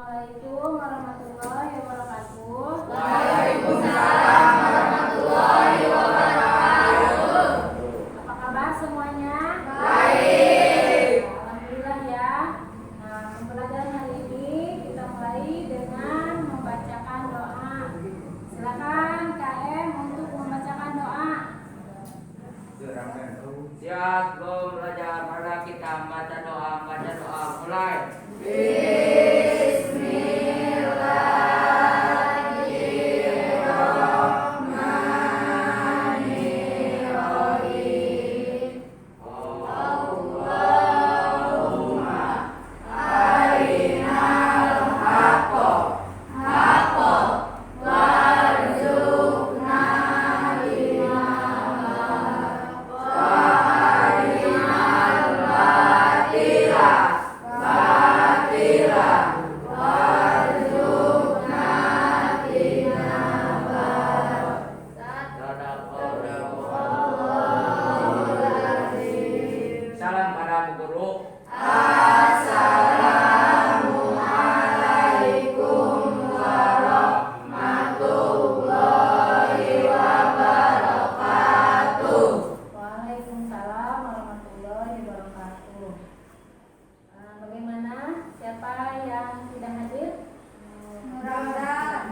Assalamualaikum warahmatullahi wabarakatuh. Waalaikumsalam warahmatullahi wabarakatuh. Apa kabar semuanya? Baik. Alhamdulillah ya. Nah, pembelajaran hari ini kita mulai dengan membacakan doa. Silakan KM untuk membacakan doa. Siap, belum belajar, mari kita baca doa mulai. Salam pada Bu Guru. Assalamualaikum warahmatullahi wabarakatuh. Waalaikumsalam warahmatullahi wabarakatuh. Bagaimana? Siapa yang tidak hadir? Mudah-mudahan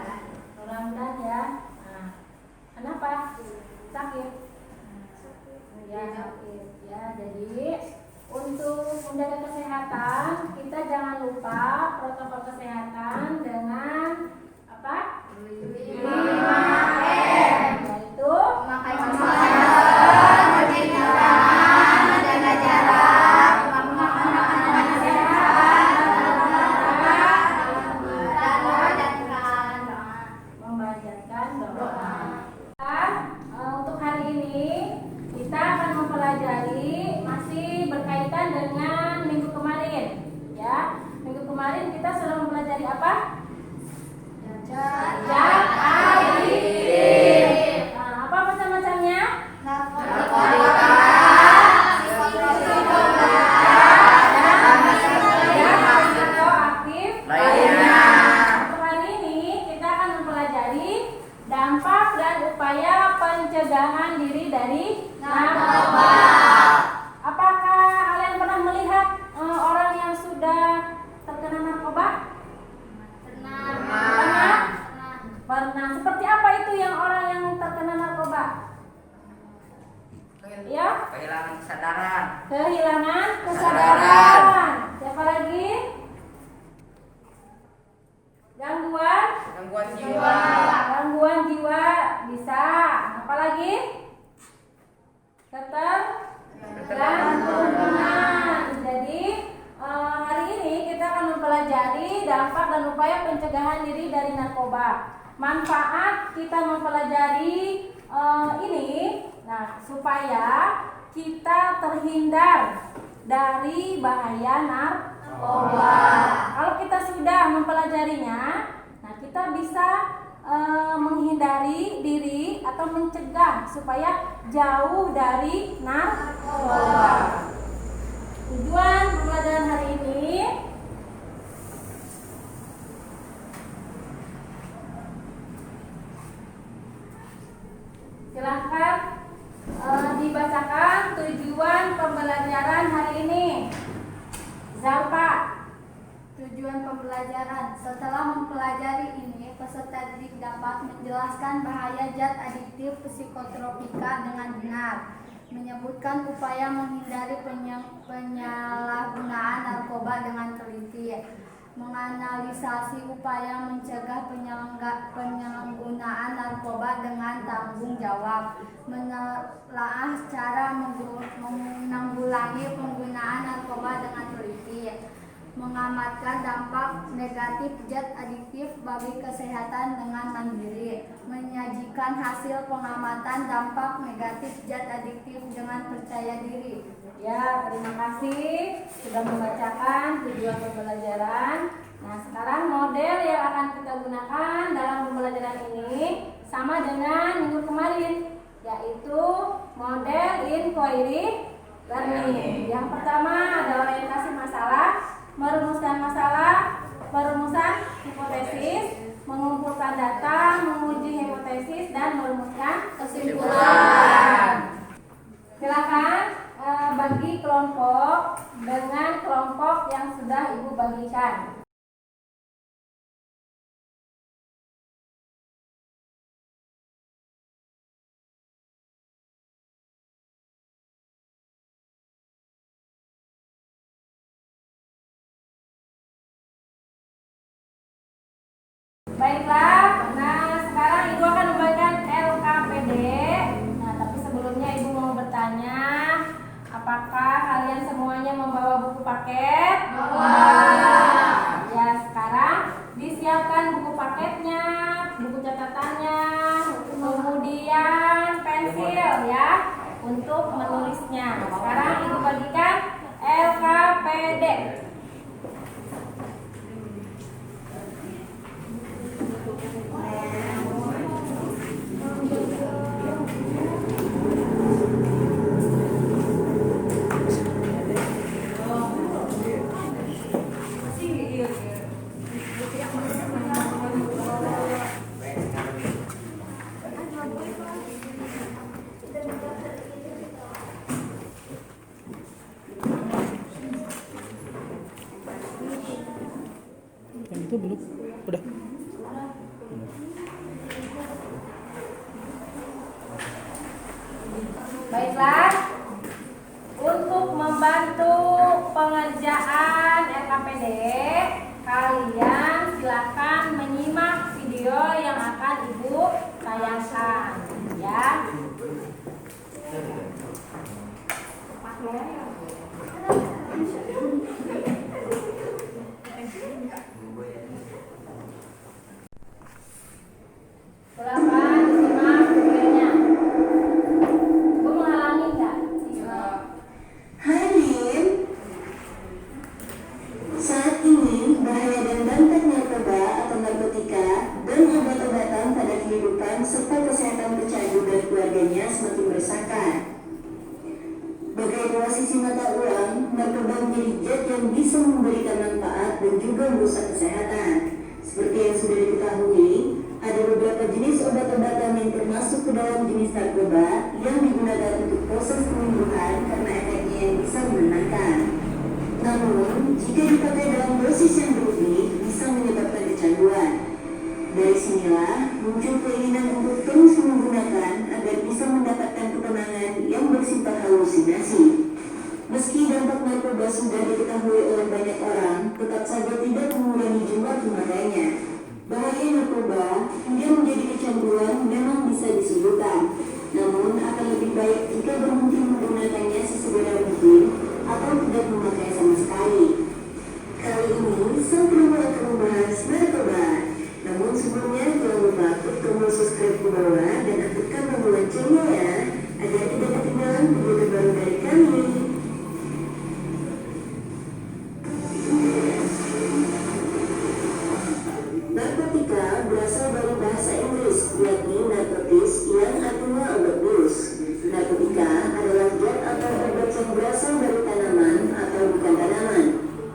ya. Nah, kenapa? Sakit? Ya, sakit. Ya, jadi untuk menjaga kesehatan kita jangan lupa protokol kesehatan dengan apa? 5M, yaitu Memakai masker, mencuci tangan, menjaga jarak, memakan makanan sehat, dan membacakan doa. Untuk hari ini kita akan mempelajari masih berkaitan dengan minggu kemarin, ya. Minggu kemarin kita sudah mempelajari apa? Zat adiktif. Nah, apa macam-macamnya? narkotika, Psikoaktif Lainnya. Untuk hari ini kita akan mempelajari dampak dan upaya pencegahan diri dari narkoba. Apakah kalian pernah melihat orang yang sudah terkena narkoba? Pernah. Seperti apa itu yang orang yang terkena narkoba? Ya, Kehilangan kesadaran. kehilangan kesadaran. Siapa lagi? Gangguan jiwa. Gangguan jiwa bisa. Apa lagi? Ketergantungan. Jadi hari ini kita akan mempelajari dampak dan upaya pencegahan diri dari narkoba. Manfaat kita mempelajari ini, nah supaya kita terhindar dari bahaya narkoba. Kalau kita sudah mempelajarinya, nah kita bisa menghindari diri atau mencegah supaya jauh dari narkoba. Tujuan pembelajaran hari ini silahkan dibacakan tujuan pembelajaran hari ini. Zalpa. Tujuan pembelajaran. Setelah mempelajari ini, peserta didik dapat menjelaskan bahaya zat adiktif psikotropika dengan benar, menyebutkan upaya menghindari penyalahgunaan narkoba dengan teliti, menganalisasi upaya mencegah penyalahgunaan narkoba dengan tanggung jawab, menelaah cara menanggulangi penggunaan narkoba dengan teliti, mengamatkan dampak negatif zat adiktif bagi kesehatan dengan mandiri, menyajikan hasil pengamatan dampak negatif zat adiktif dengan percaya diri. Ya, terima kasih sudah membacakan tujuan pembelajaran. Nah, sekarang model yang akan kita gunakan dalam pembelajaran ini sama dengan minggu kemarin, yaitu model inquiry learning. Yang pertama ada orientasi masalah, merumuskan masalah, perumusan hipotesis, mengumpulkan data, menguji hipotesis, dan merumuskan kesimpulan. Silakan bagi kelompok dengan kelompok yang sudah Ibu bagikan. Baiklah, nah sekarang Ibu akan membagikan LKPD. Nah, tapi sebelumnya Ibu mau bertanya, apakah kalian semuanya membawa buku paket? Ya, sekarang disiapkan buku paketnya, buku catatannya, kemudian pensil ya untuk menulisnya. Sekarang Ibu bagikan LKPD. Yang itu belum? Udah. Baiklah, untuk membantu pengerjaan LKPD, kalian silakan menyimak video yang akan Ibu tayangkan, ya. Silakan disimak videonya. Ibu menghalangi nggak? Hai Lim, saat ini bahaya dan dampak narkoba atau narkotika dan obat-obatan pada kehidupan serta kesehatan pecandu dan keluarganya semakin meresahkan. Bagai dua sisi mata uang, narkoba menjadi zat yang bisa memberikan manfaat dan juga merusak kesehatan. Seperti yang sudah diketahui, ada beberapa jenis obat-obatan yang termasuk ke dalam jenis narkoba yang digunakan untuk proses penyembuhan karena efeknya yang bisa menenangkan. Namun, jika dipakai dalam dosis yang berlebih, bisa menyebabkan kecanduan. Dari sinilah muncul keinginan untuk terus menggunakan agar bisa mendapatkan ketenangan yang bersifat halusinasi. Meski dampak narkoba sudah diketahui oleh banyak orang, tetap saja tidak mengurangi jumlah pemakainya. Bahaya narkoba hingga menjadi kecanduan memang bisa disembuhkan, namun akan lebih baik jika berhenti menggunakannya sesegera mungkin atau tidak memakai sama sekali. Kali ini sang promo akan membahas narkoba. Namun sebelumnya jangan lupa klik tombol subscribe di bawah dan aktifkan tombol loncengnya ya, agar tidak ketinggalan video terbaru dari kami. Narkotika berasal dari bahasa Inggris, yakni narkotis yang artinya obat bius. Narkotika adalah zat atau obat yang berasal dari tanaman atau bukan tanaman,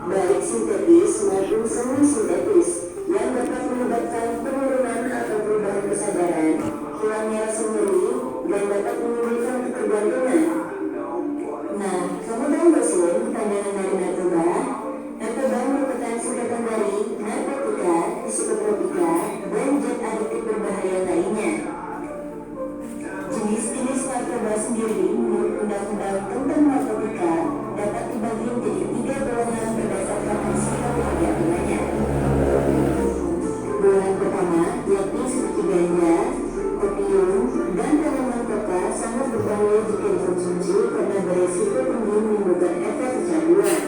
baik sintetis maupun semi-sintetis, yang dapat menyebabkan penurunan atau perubahan kesadaran, hilangnya rasa nyeri, dan dapat menimbulkan ketergantungan. Nah, kamu tahu gak sih pandangan dari narkoba? Narkoba merupakan singkatan dari narkotika, psikotropika, dan zat adiktif berbahaya lainnya. Jenis-jenis narkoba sendiri menurut undang-undang tentang narkotika dapat dibagi menjadi 3 golongan berdasarkan psikotropika ketiganya. Golongan pertama yakni seperti ganja, opium, dan tanaman koka sangat berbahaya jika dikonsumsi karena beresiko tinggi menimbulkan efek kecanduan.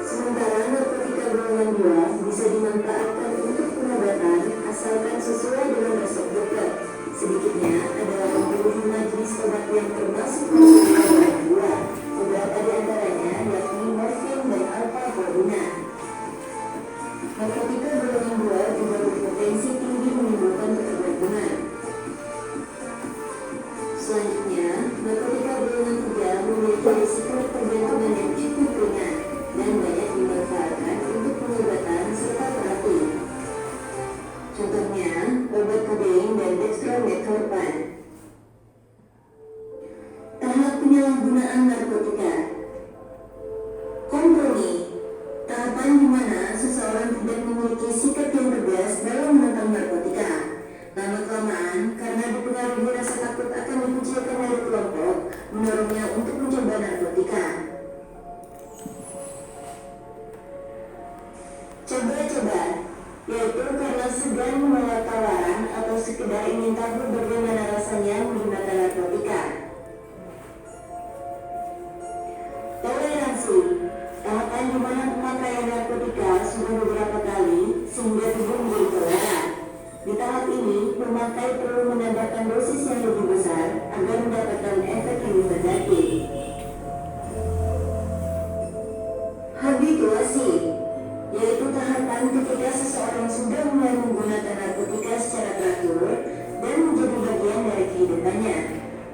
Sementara narkotika golongan 2 bisa dimanfaatkan untuk pengobatan asalkan sesuai dengan resep dokter. Sedikitnya ada 85 jenis obat yang termasuk narkotika golongan 2. Beberapa di antaranya yakni morfin dan alfa-globina. Narkotika golongan 2 juga berpotensi tinggi menimbulkan ketergantungan. Selanjutnya, narkotika golongan 3 memiliki risiko ketergantungan yang cukup ringan dan banyak dimanfaatkan penyalahgunaan narkotika. Kompromi, tahapan di mana seseorang tidak memiliki sikap yang tegas dalam menentang narkotika. Lama-kelamaan, karena dipengaruhi rasa takut akan dikucilkan dari kelompok, mendorongnya untuk mencoba narkotika. Coba-coba, yaitu karena segan menolak tawaran atau sekedar ingin tahu bagaimana rasanya menggunakan narkotika. Toleransi, tahapan di mana pemakaian narkotika sudah beberapa kali sehingga tubuh menjadi toleran. Di tahap ini, pemakai perlu menambahkan dosis yang lebih besar agar mendapatkan efek yang mendaki. Habituasi, yaitu tahapan ketika seseorang sudah mulai menggunakan narkotika secara teratur dan menjadi bagian dari kehidupannya.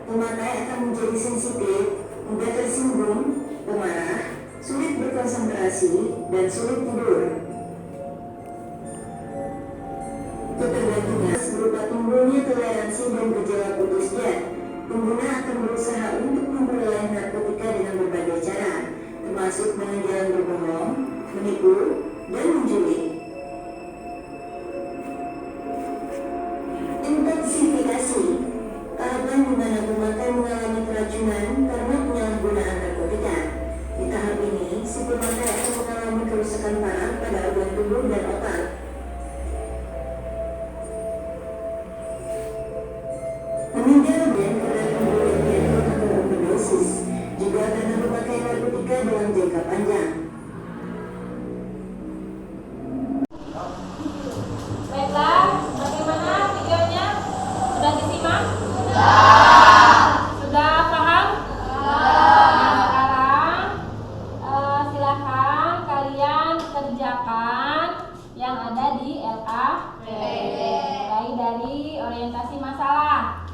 Pemakai akan menjadi sensitif, mudah tersinggung, pemarah, sulit berkonsentrasi, dan sulit tidur. Ketergantungan berupa timbulnya toleransi dan gejala putus dan pengguna akan berusaha untuk memperoleh narkotika dengan berbagai cara, termasuk dengan jalan berbohong, menipu, dan menculik. Intensifikasi, tahapan di mana pemakai mengalami keracunan karena penyalahgunaan narkotika. Di tahap ini, si pemakai akan mengalami kerusakan parah pada organ tubuh dan otak. Meninggal dan karena kemudian atau overdosis, juga karena memakai narkotika dalam jangka panjang. Baiklah, bagaimana videonya? Sudah disimak? Sudah paham? Sekarang silakan kalian kerjakan yang ada di LKPD. Mulai dari orientasi masalah.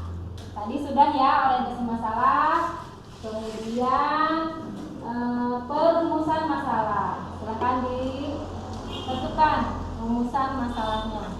Tadi sudah ya orientasi masalah, kemudian perumusan masalah. Silakan ditentukan rumusan masalahnya.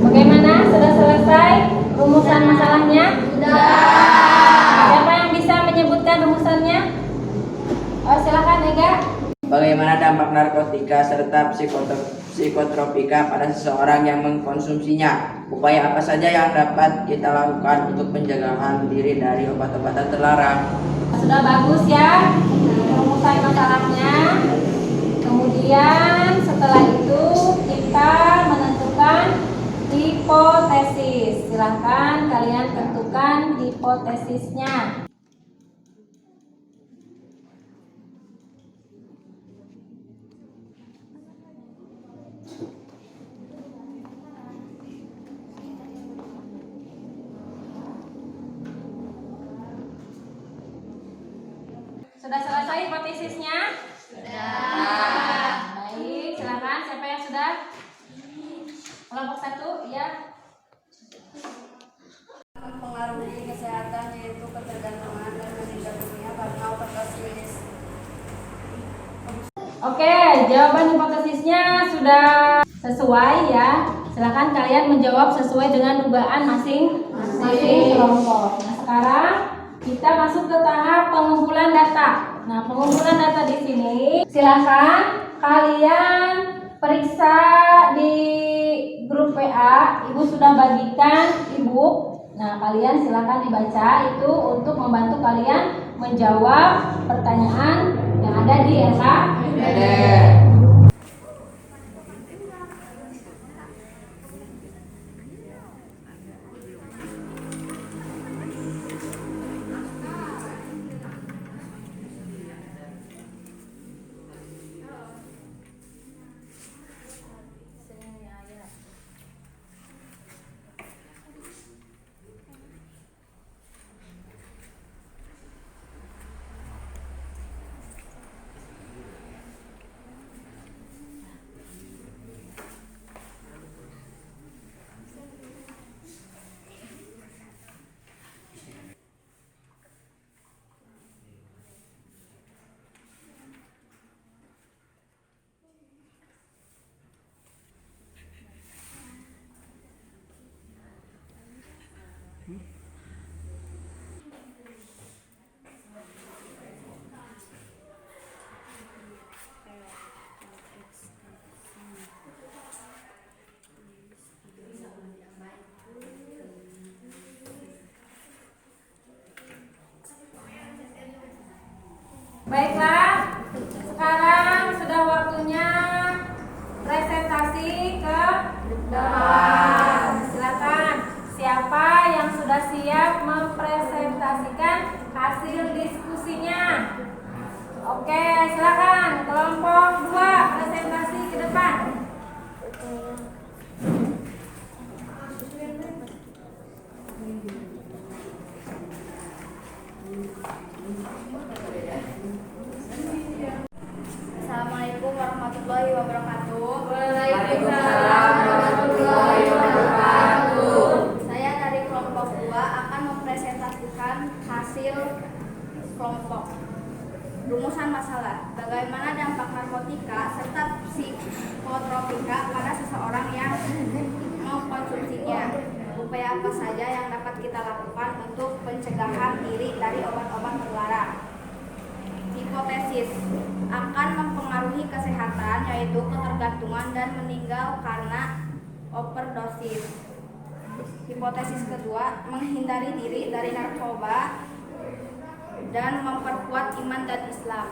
Bagaimana? Sudah selesai rumusan masalahnya? Sudah. Siapa yang bisa menyebutkan rumusannya? Silakan Ega. Bagaimana dampak narkotika serta psikotropika pada seseorang yang mengkonsumsinya? Upaya apa saja yang dapat kita lakukan untuk penjagaan diri dari obat-obatan terlarang? Sudah bagus ya rumusan masalahnya. Kemudian setelah itu kita menentukan hipotesis. Silahkan kalian tentukan hipotesisnya. Sudah selesai hipotesisnya? Sudah. Baik, silakan siapa yang sudah? Kelompok 1, ya. Mempengaruhi kesehatan yaitu ketergantungan dan meninggal dunia karena overdosis. Oke, jawaban hipotesisnya sudah sesuai ya. Silakan kalian menjawab sesuai dengan dugaan masing-masing kelompok. Nah, sekarang kita masuk ke tahap pengumpulan data. Nah, pengumpulan data di sini silakan kalian periksa di grup WA. Ibu sudah bagikan e-book. Nah, kalian silakan dibaca itu untuk membantu kalian menjawab pertanyaan yang ada di LKPD. Baiklah, sekarang sudah waktunya presentasi ke depan. Silakan, siapa yang sudah siap mempresentasikan hasil diskusinya? Oke, silakan kelompok 2 presentasi ke depan. Assalamualaikum warahmatullahi wabarakatuh. Waalaikumsalam warahmatullahi wabarakatuh. Saya dari kelompok 2 akan mempresentasikan hasil kelompok. Rumusan masalah: bagaimana dampak narkotika serta psikotropika pada seseorang yang mengkonsumsinya? Upaya apa saja yang dapat kita lakukan untuk pencegahan diri dari obat-obat terlarang? Hipotesis: akan mempengaruhi kesehatan, yaitu ketergantungan dan meninggal karena overdosis. Hipotesis kedua: menghindari diri dari narkoba dan memperkuat iman dan Islam.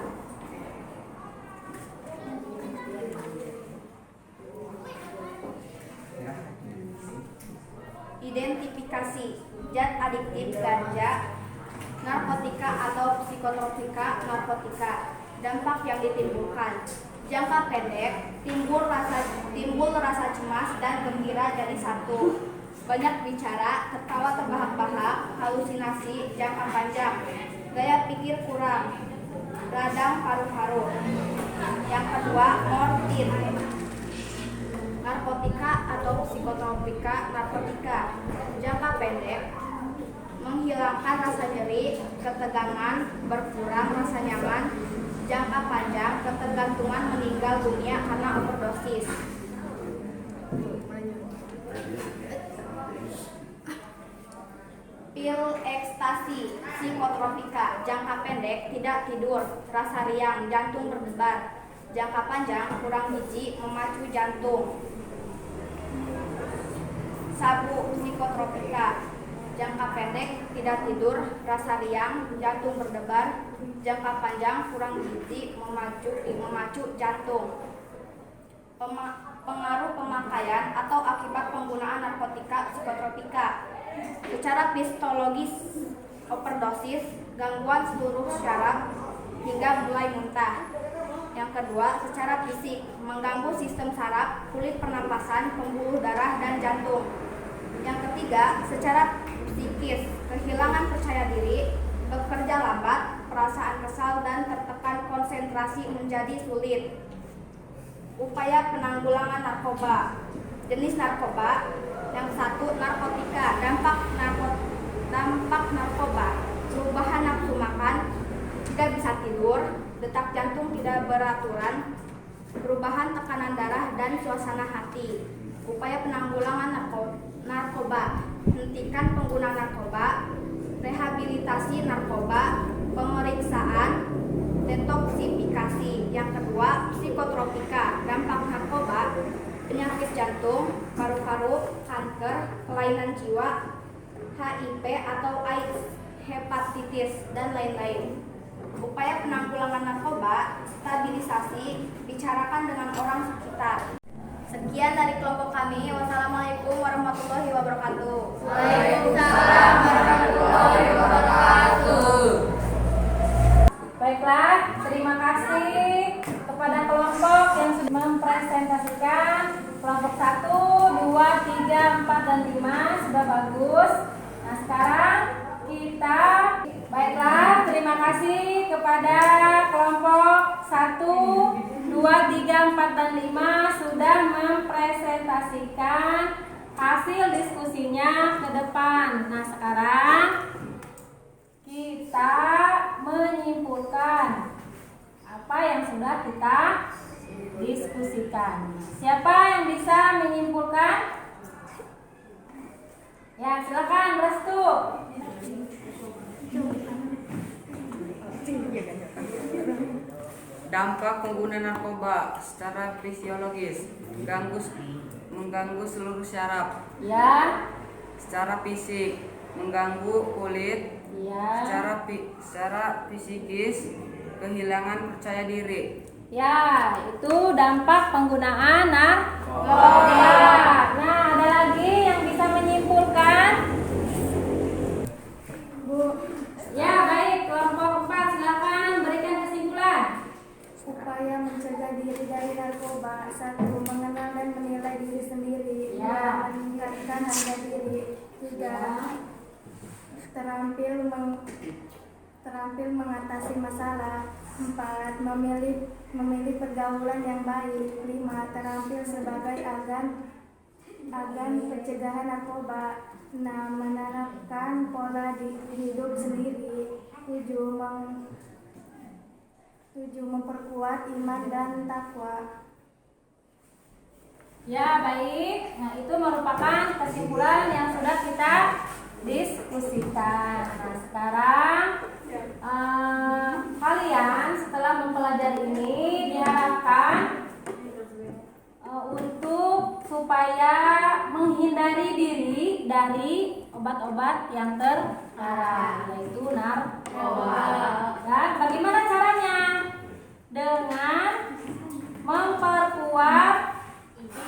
Identifikasi zat adiktif ganja, narkotika atau psikotropika narkotika. Dampak yang ditimbulkan: jangka pendek, timbul rasa cemas dan gembira jadi satu, banyak bicara, tertawa terbahak-bahak, halusinasi. Jangka panjang, gaya pikir kurang, radang paru-paru. Yang kedua, morfin, narkotika atau psikotropika narkotika. Jangka pendek, menghilangkan rasa nyeri, ketegangan, berkurang rasa nyaman. Jangka panjang, ketergantungan, meninggal dunia karena overdosis. Pil ekstasi, psikotropika. Jangka pendek, tidak tidur, rasa riang, jantung berdebar. Jangka panjang, kurang gizi, memacu jantung. Sabu, psikotropika. Jangka pendek, tidak tidur, rasa riang, jantung berdebar. Jangka panjang, kurang gizi, memacu jantung. Pengaruh pemakaian atau akibat penggunaan narkotika psikotropika. Secara fisiologis, overdosis, gangguan seluruh syaraf hingga mulai muntah. Yang kedua, secara fisik, mengganggu sistem saraf, kulit pernapasan, pembuluh darah, dan jantung. Yang ketiga, secara psikis, kehilangan percaya diri, bekerja lambat, perasaan kesal dan tertekan konsentrasi menjadi sulit. Upaya penanggulangan narkoba. Jenis narkoba. Yang satu, narkotika. Dampak narkoba: perubahan nafsu makan, tidak bisa tidur, detak jantung tidak beraturan, perubahan tekanan darah dan suasana hati. Upaya penanggulangan narkoba: hentikan pengguna narkoba, rehabilitasi narkoba, pemeriksaan, detoksifikasi. Yang kedua, psikotropika, dampak narkoba, penyakit jantung, paru-paru, kanker, kelainan jiwa, HIV atau AIDS, hepatitis, dan lain-lain. Upaya penanggulangan narkoba, stabilisasi, bicarakan dengan orang sekitar. Sekian dari kelompok kami. Wassalamualaikum warahmatullahi wabarakatuh. Waalaikumsalam warahmatullahi wabarakatuh. Baiklah, terima kasih kepada kelompok yang sudah mempresentasikan. Kelompok 1, 2, 3, 4, dan 5 sudah bagus. Nah, sekarang kita, baiklah, terima kasih kepada kelompok 1, 2, 3, 4, dan 5 sudah mempresentasikan hasil diskusinya ke depan. Nah, sekarang kita menyimpulkan apa yang sudah kita diskusikan. Siapa yang bisa menyimpulkan? Ya, silakan Restu. Dampak penggunaan narkoba secara fisiologis mengganggu seluruh syaraf. Ya. Secara fisik mengganggu kulit. Ya. Secara psikis kehilangan percaya diri. Ya, itu dampak penggunaan narkoba. Nah, ada lagi yang bisa menyimpulkan? Bu. Ya, baik, kelompok 4 silakan berikan kesimpulan. Upaya mencegah diri dari narkoba: 1. Mengenal dan menilai diri sendiri. Ya. 2. Meningkatkan harga diri. 3. Terampil mengatasi masalah. 4. Memilih pergaulan yang baik. 5. Terampil sebagai agen pencegahan narkoba. 6. Menerapkan pola hidup sendiri. 7. Memperkuat iman dan takwa. Ya, baik. Nah, itu merupakan kesimpulan yang sudah kita diskusikan. Nah, sekarang kalian setelah mempelajari ini diharapkan untuk supaya menghindari diri dari obat-obat yang terlarang, yaitu narkoba. Dan bagaimana caranya? Dengan memperkuat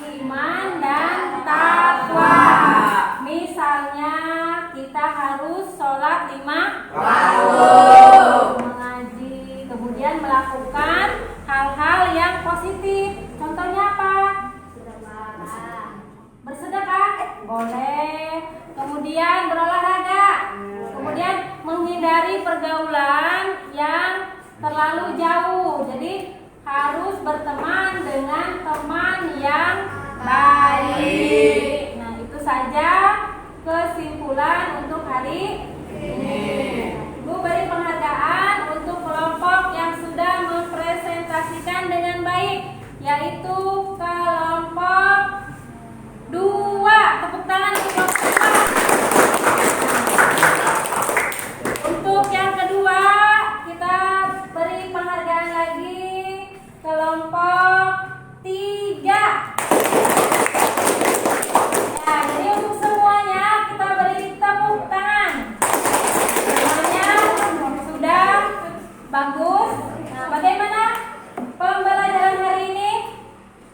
iman dan takwa. Misalnya kita harus sholat 5 waktu, mengaji, kemudian melakukan hal-hal yang positif. Contohnya apa? Bersedekah, boleh. Kemudian berolahraga. Kemudian menghindari pergaulan yang terlalu jauh. Jadi harus berteman dengan teman yang baik. Nah, itu saja kesimpulan untuk hari ini. Ibu beri penghargaan untuk kelompok yang sudah mempresentasikan dengan baik, yaitu kelompok 2. Tepuk tangan untuk kelompok 2. Untuk yang kedua, kita beri penghargaan lagi kelompok 3. Ya, jadi untuk semuanya kita beri tepuk tangan. Semuanya sudah bagus. Nah, bagaimana pembelajaran hari ini?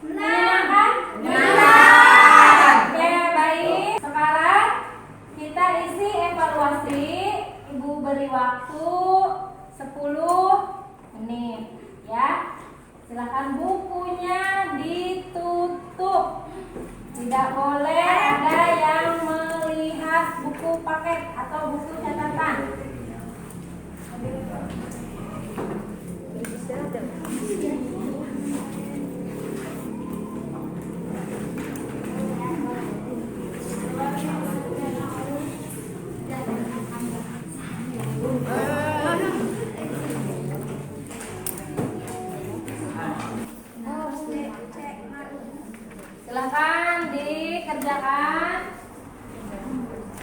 Menyenangkan? Menyenangkan. Oke, baik. Sekarang kita isi evaluasi. Ibu beri waktu 10 menit, ya. Silakan bukunya ditutup. Tidak boleh ada yang melihat buku paket atau buku catatan. Silakan dikerjakan.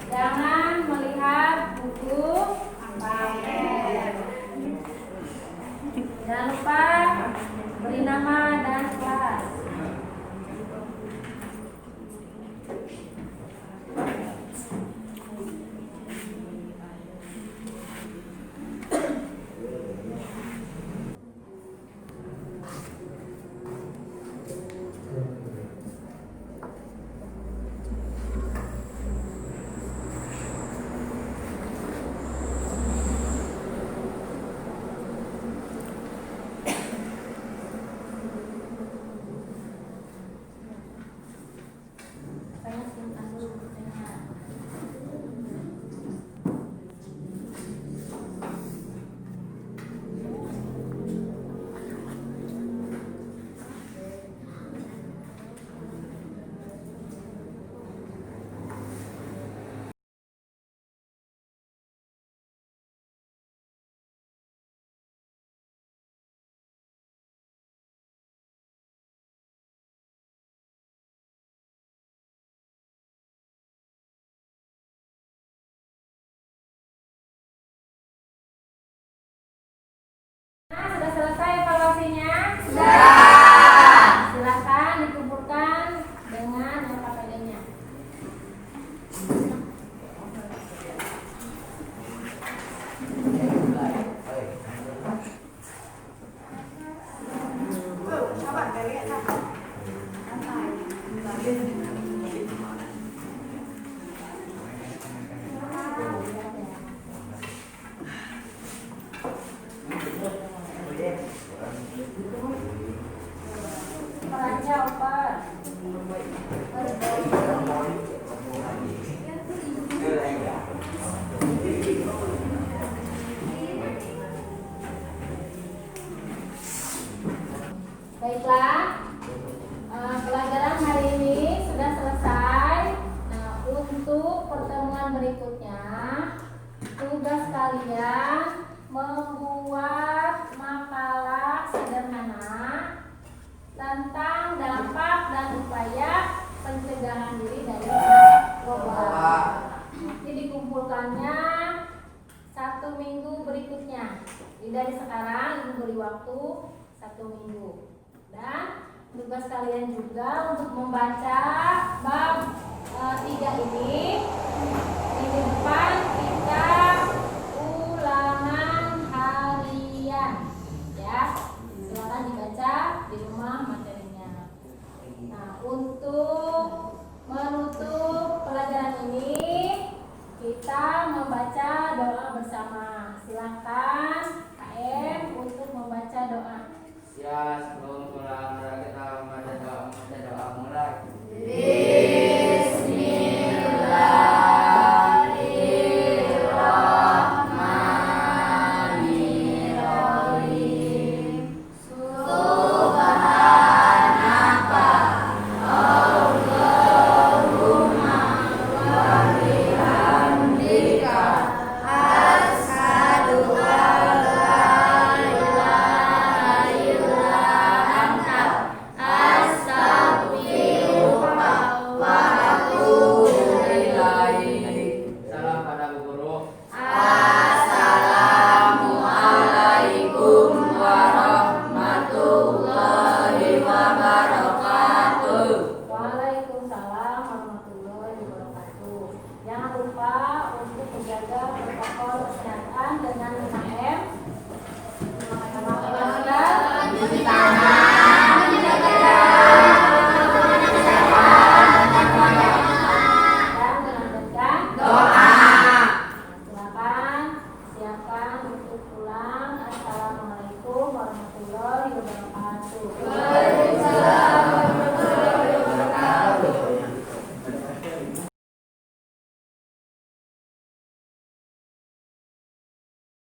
Jangan melihat buku paket. Jangan lupa beri nama dan kelas. Saya simpan dulu bukunya. Nah, sudah selesai evaluasinya? Sudah. Silakan dikumpulkan dengan LKPD-nya. Perannya apa? Baiklah, pelajaran hari ini sudah selesai. Nah, untuk pertemuan berikutnya, tugas kalian membuat makalah sederhana tentang dampak dan upaya pencegahan diri dari narkoba. Nanti dikumpulkannya 1 minggu berikutnya. Jadi dari sekarang ibu beri waktu 1 minggu. Dan tugas kalian juga untuk membaca bab 3 ini. Minggu depan kita